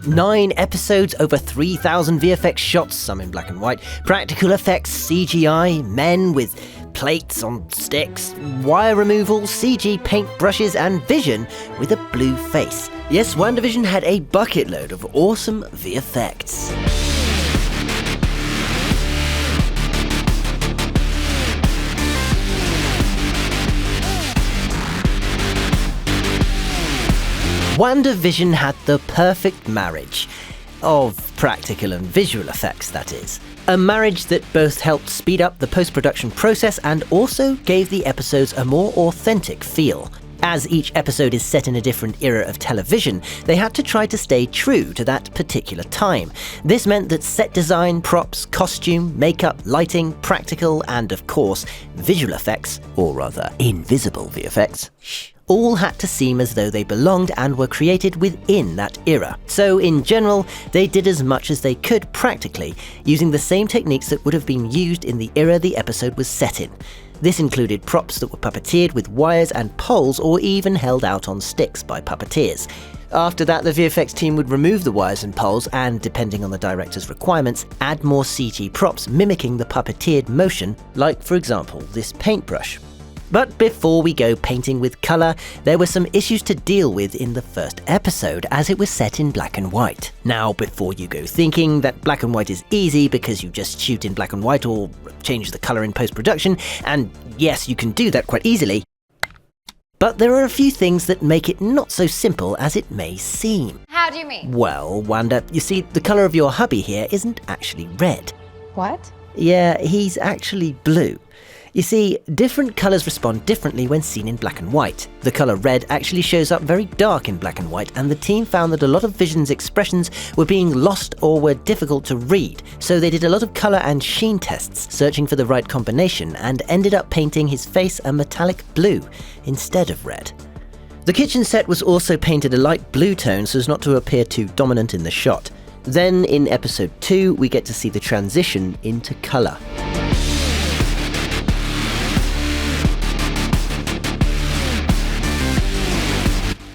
9 episodes, over 3,000 VFX shots, some in black and white, practical effects, CGI, men with plates on sticks, wire removal, CG paint brushes, and Vision with a blue face. Yes, Wandavision had a bucket load of awesome VFX. Wandavision had the perfect marriage of practical and visual effects, that is. A marriage that both helped speed up the post-production process and also gave the episodes a more authentic feel. As each episode is set in a different era of television, they had to try to stay true to that particular time. This meant that set design, props, costume, makeup, lighting, practical, and of course, visual effects, or rather, invisible VFX, all had to seem as though they belonged and were created within that era. So in general, they did as much as they could practically, using the same techniques that would have been used in the era the episode was set in. This included props that were puppeteered with wires and poles or even held out on sticks by puppeteers. After that, the VFX team would remove the wires and poles and, depending on the director's requirements, add more CG props mimicking the puppeteered motion, like for example this paintbrush. But before we go painting with colour, there were some issues to deal with in the first episode as it was set in black and white. Now, before you go thinking that black and white is easy because you just shoot in black and white or change the colour in post-production, and yes, you can do that quite easily, but there are a few things that make it not so simple as it may seem. How do you mean? Well, Wanda, you see, the colour of your hubby here isn't actually red. What? Yeah, he's actually blue. You see, different colours respond differently when seen in black and white. The colour red actually shows up very dark in black and white, and the team found that a lot of Vision's expressions were being lost or were difficult to read, so they did a lot of colour and sheen tests, searching for the right combination, and ended up painting his face a metallic blue instead of red. The kitchen set was also painted a light blue tone so as not to appear too dominant in the shot. Then, in episode 2, we get to see the transition into colour.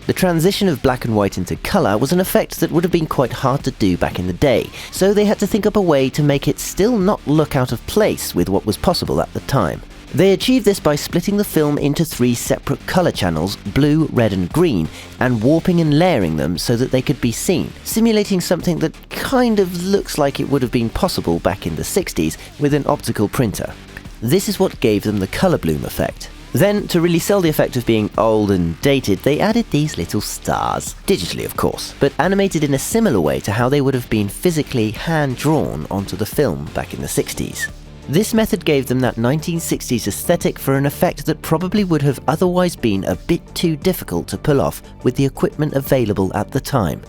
The transition of black and white into colour was an effect that would have been quite hard to do back in the day, so they had to think up a way to make it still not look out of place with what was possible at the time. They achieved this by splitting the film into 3 separate colour channels, blue, red and green, and warping and layering them so that they could be seen, simulating something that kind of looks like it would have been possible back in the 60s with an optical printer. This is what gave them the colour bloom effect. Then, to really sell the effect of being old and dated, they added these little stars. Digitally, of course, but animated in a similar way to how they would have been physically hand-drawn onto the film back in the 60s. This method gave them that 1960s aesthetic for an effect that probably would have otherwise been a bit too difficult to pull off with the equipment available at the time.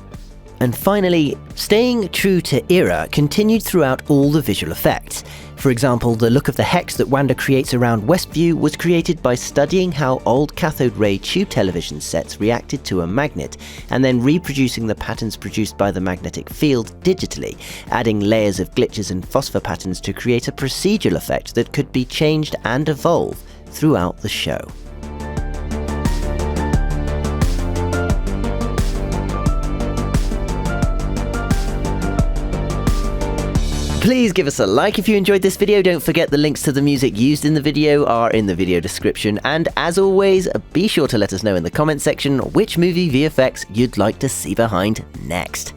And finally, staying true to era continued throughout all the visual effects. For example, the look of the hex that Wanda creates around Westview was created by studying how old cathode ray tube television sets reacted to a magnet, and then reproducing the patterns produced by the magnetic field digitally, adding layers of glitches and phosphor patterns to create a procedural effect that could be changed and evolve throughout the show. Please give us a like if you enjoyed this video. Don't forget the links to the music used in the video are in the video description. And as always, be sure to let us know in the comment section which movie VFX you'd like to see behind next.